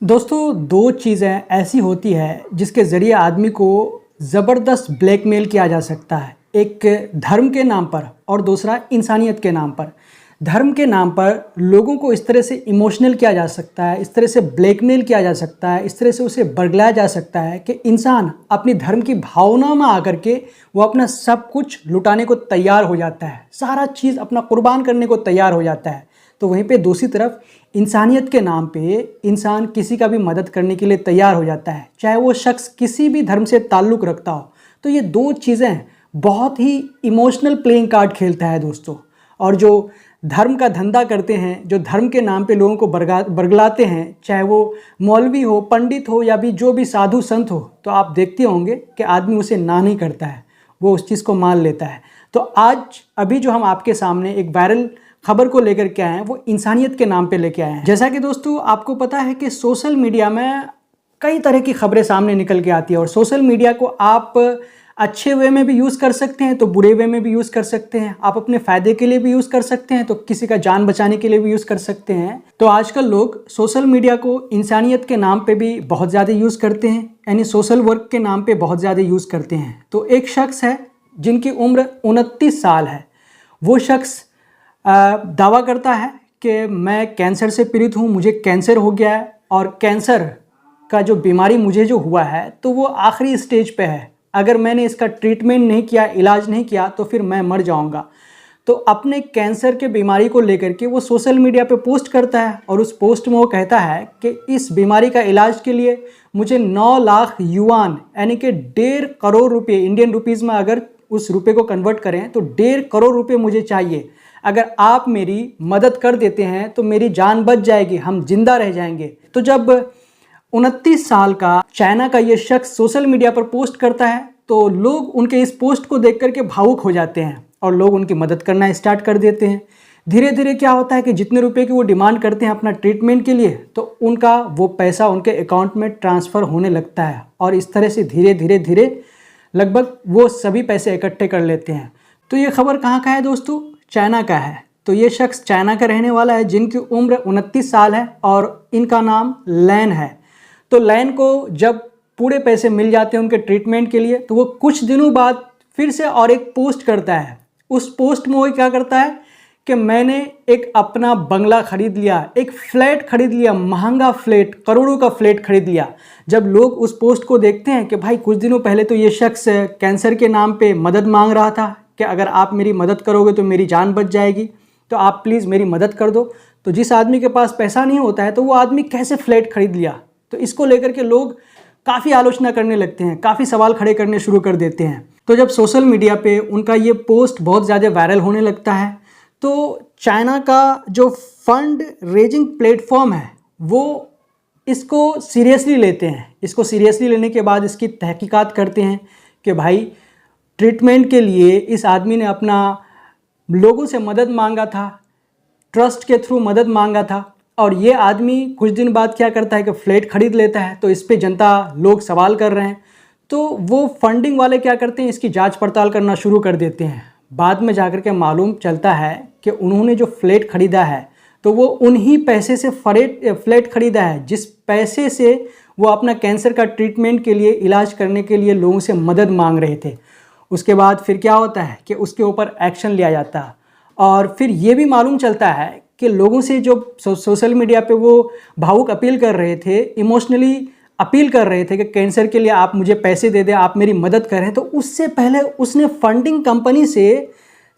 दोस्तों, दो चीज़ें ऐसी होती है जिसके ज़रिए आदमी को ज़बरदस्त ब्लैकमेल किया जा सकता है। एक धर्म के नाम पर और दूसरा इंसानियत के नाम पर। धर्म के नाम पर लोगों को इस तरह से इमोशनल किया जा सकता है, इस तरह से ब्लैकमेल किया जा सकता है, इस तरह से उसे बरगलाया जा सकता है कि इंसान अपनी धर्म की भावना में आकर के वो अपना सब कुछ लुटाने को तैयार हो जाता है, सारा चीज़ अपना कुर्बान करने को तैयार हो जाता है। तो वहीं पे दूसरी तरफ इंसानियत के नाम पे इंसान किसी का भी मदद करने के लिए तैयार हो जाता है, चाहे वो शख्स किसी भी धर्म से ताल्लुक़ रखता हो। तो ये दो चीज़ें बहुत ही इमोशनल प्लेइंग कार्ड खेलता है दोस्तों। और जो धर्म का धंधा करते हैं, जो धर्म के नाम पे लोगों को बरगलाते हैं, चाहे वो मौलवी हो, पंडित हो या भी जो भी साधु संत हो, तो आप देखते होंगे कि आदमी उसे ना नहीं करता है, वो उस चीज़ को मान लेता है। तो आज अभी जो हम आपके सामने एक वायरल खबर को लेकर के आए हैं, वो इंसानियत के नाम पे लेके आए हैं। जैसा कि दोस्तों आपको पता है कि सोशल मीडिया में कई तरह की खबरें सामने निकल के आती है और सोशल मीडिया को आप अच्छे वे में भी यूज़ कर सकते हैं तो बुरे वे में भी यूज़ कर सकते हैं। आप अपने फ़ायदे के लिए भी यूज़ कर सकते हैं तो किसी का जान बचाने के लिए भी यूज़ कर सकते हैं। तो आजकल लोग सोशल मीडिया को इंसानियत के नाम पे भी बहुत ज़्यादा यूज़ करते हैं, यानी सोशल वर्क के नाम पे बहुत ज़्यादा यूज़ करते हैं। तो एक शख्स है जिनकी उम्र 29 साल है। वो शख्स दावा करता है कि मैं कैंसर से पीड़ित हूँ, मुझे कैंसर हो गया है और कैंसर का जो बीमारी मुझे जो हुआ है तो वो आखिरी स्टेज पे है। अगर मैंने इसका ट्रीटमेंट नहीं किया, इलाज नहीं किया तो फिर मैं मर जाऊंगा। तो अपने कैंसर के बीमारी को लेकर के वो सोशल मीडिया पे पोस्ट करता है और उस पोस्ट में वो कहता है कि इस बीमारी का इलाज के लिए मुझे 9 लाख युआन यानी कि 1.5 करोड़ रुपये, इंडियन रुपीज़ में अगर उस रुपये को कन्वर्ट करें तो 1.5 करोड़ रुपये मुझे चाहिए। अगर आप मेरी मदद कर देते हैं तो मेरी जान बच जाएगी, हम जिंदा रह जाएंगे। तो जब 29 साल का चाइना का ये शख्स सोशल मीडिया पर पोस्ट करता है तो लोग उनके इस पोस्ट को देख करके भावुक हो जाते हैं और लोग उनकी मदद करना स्टार्ट कर देते हैं। धीरे धीरे क्या होता है कि जितने रुपए की वो डिमांड करते हैं अपना ट्रीटमेंट के लिए तो उनका वो पैसा उनके अकाउंट में ट्रांसफ़र होने लगता है और इस तरह से धीरे धीरे धीरे लगभग वो सभी पैसे इकट्ठे कर लेते हैं। तो ये खबर कहाँ का है दोस्तों? चाइना का है। तो ये शख्स चाइना का रहने वाला है जिनकी उम्र 29 साल है और इनका नाम लैन है। तो लैन को जब पूरे पैसे मिल जाते हैं उनके ट्रीटमेंट के लिए तो वो कुछ दिनों बाद फिर से और एक पोस्ट करता है। उस पोस्ट में वो क्या करता है कि मैंने एक अपना बंगला खरीद लिया, एक फ्लैट खरीद लिया, महंगा फ्लैट, करोड़ों का फ्लैट खरीद लिया। जब लोग उस पोस्ट को देखते हैं कि भाई कुछ दिनों पहले तो ये शख्स कैंसर के नाम पे मदद मांग रहा था कि अगर आप मेरी मदद करोगे तो मेरी जान बच जाएगी, तो आप प्लीज़ मेरी मदद कर दो। तो जिस आदमी के पास पैसा नहीं होता है तो वो आदमी कैसे फ्लैट खरीद लिया? तो इसको लेकर के लोग काफ़ी आलोचना करने लगते हैं, काफ़ी सवाल खड़े करने शुरू कर देते हैं। तो जब सोशल मीडिया पे उनका ये पोस्ट बहुत ज़्यादा वायरल होने लगता है तो चाइना का जो फंड रेजिंग प्लेटफॉर्म है वो इसको सीरियसली लेते हैं। इसको सीरियसली लेने के बाद इसकी तहकीकात करते हैं कि भाई ट्रीटमेंट के लिए इस आदमी ने अपना लोगों से मदद मांगा था, ट्रस्ट के थ्रू मदद मांगा था और ये आदमी कुछ दिन बाद क्या करता है कि फ्लैट खरीद लेता है। तो इस पे जनता लोग सवाल कर रहे हैं तो वो फंडिंग वाले क्या करते हैं, इसकी जांच पड़ताल करना शुरू कर देते हैं। बाद में जाकर के मालूम चलता है कि उन्होंने जो फ्लैट ख़रीदा है तो वो उन्हीं पैसे से फ्लैट ख़रीदा है जिस पैसे से वो अपना कैंसर का ट्रीटमेंट के लिए, इलाज करने के लिए लोगों से मदद मांग रहे थे। उसके बाद फिर क्या होता है कि उसके ऊपर एक्शन लिया जाता है और फिर ये भी मालूम चलता है कि लोगों से जो सोशल मीडिया पे वो भावुक अपील कर रहे थे, इमोशनली अपील कर रहे थे कि कैंसर के लिए आप मुझे पैसे दे दें, आप मेरी मदद करें, तो उससे पहले उसने फंडिंग कंपनी से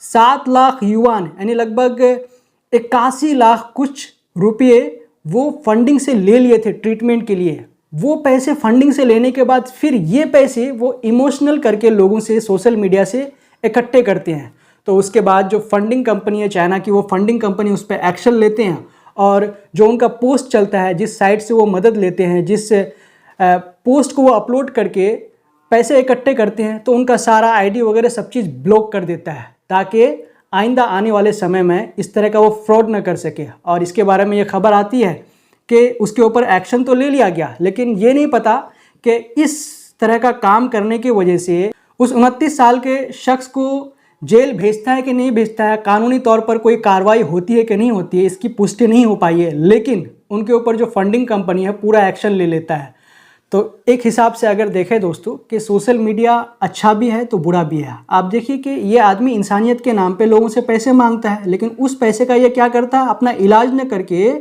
7 लाख युआन यानी लगभग 81 लाख कुछ रुपये वो फंडिंग से ले लिए थे ट्रीटमेंट के लिए। वो पैसे फंडिंग से लेने के बाद फिर ये पैसे वो इमोशनल करके लोगों से सोशल मीडिया से इकट्ठे करते हैं। तो उसके बाद जो फंडिंग कंपनी है चाइना की, वो फंडिंग कंपनी उस पर एक्शन लेते हैं और जो उनका पोस्ट चलता है, जिस साइट से वो मदद लेते हैं, जिस पोस्ट को वो अपलोड करके पैसे इकट्ठे करते हैं, तो उनका सारा आईडी वगैरह सब चीज़ ब्लॉक कर देता है ताकि आइंदा आने वाले समय में इस तरह का वो फ्रॉड ना कर सके। और इसके बारे में ये खबर आती है कि उसके ऊपर एक्शन तो ले लिया गया, लेकिन ये नहीं पता कि इस तरह का काम करने की वजह से उस 29 साल के शख्स को जेल भेजता है कि नहीं भेजता है, कानूनी तौर पर कोई कार्रवाई होती है कि नहीं होती है, इसकी पुष्टि नहीं हो पाई है। लेकिन उनके ऊपर जो फंडिंग कंपनी है पूरा एक्शन ले लेता है। तो एक हिसाब से अगर देखें दोस्तों कि सोशल मीडिया अच्छा भी है तो बुरा भी है। आप देखिए कि ये आदमी इंसानियत के नाम पे लोगों से पैसे मांगता है, लेकिन उस पैसे का ये क्या करता है, अपना इलाज न करके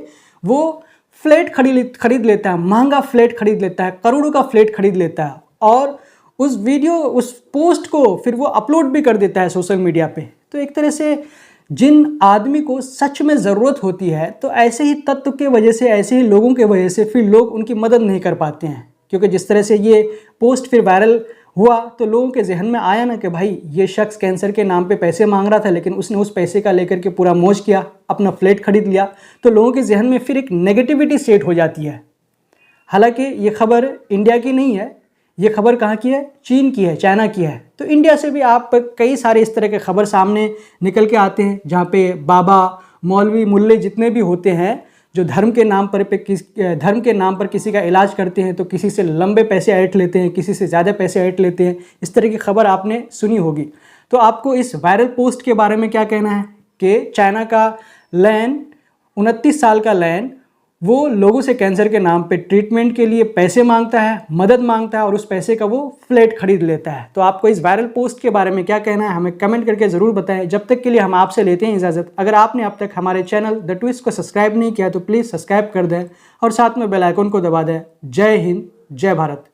वो फ्लैट खरीद लेता है, महंगा फ्लैट खरीद लेता है, करोड़ों का फ्लैट खरीद लेता है और उस पोस्ट को फिर वो अपलोड भी कर देता है सोशल मीडिया पे। तो एक तरह से जिन आदमी को सच में ज़रूरत होती है तो ऐसे ही तत्व के वजह से, ऐसे ही लोगों के वजह से फिर लोग उनकी मदद नहीं कर पाते हैं। क्योंकि जिस तरह से ये पोस्ट फिर वायरल हुआ तो लोगों के जहन में आया ना कि भाई ये शख्स कैंसर के नाम पे पैसे मांग रहा था, लेकिन उसने उस पैसे का लेकर के पूरा मौज किया, अपना फ्लैट खरीद लिया। तो लोगों के जहन में फिर एक नेगेटिविटी सेट हो जाती है। हालांकि ये खबर इंडिया की नहीं है, ये खबर कहाँ की है, चीन की है, चाइना की है। तो इंडिया से भी आप कई सारे इस तरह के खबर सामने निकल के आते हैं जहाँ पे बाबा, मौलवी, मुल्ले जितने भी होते हैं जो धर्म के नाम पर किसी का इलाज करते हैं तो किसी से लंबे पैसे ऐंठ लेते हैं, किसी से ज़्यादा पैसे ऐंठ लेते हैं। इस तरह की खबर आपने सुनी होगी। तो आपको इस वायरल पोस्ट के बारे में क्या कहना है कि चाइना का लैन, 29 साल का लैन, वो लोगों से कैंसर के नाम पे ट्रीटमेंट के लिए पैसे मांगता है, मदद मांगता है और उस पैसे का वो फ्लैट खरीद लेता है। तो आपको इस वायरल पोस्ट के बारे में क्या कहना है, हमें कमेंट करके ज़रूर बताएं। जब तक के लिए हम आपसे लेते हैं इजाज़त। अगर आपने अब तक हमारे चैनल द ट्विस्ट को सब्सक्राइब नहीं किया तो प्लीज़ सब्सक्राइब कर दें और साथ में बेल आइकन को दबा दें। जय हिंद, जय भारत।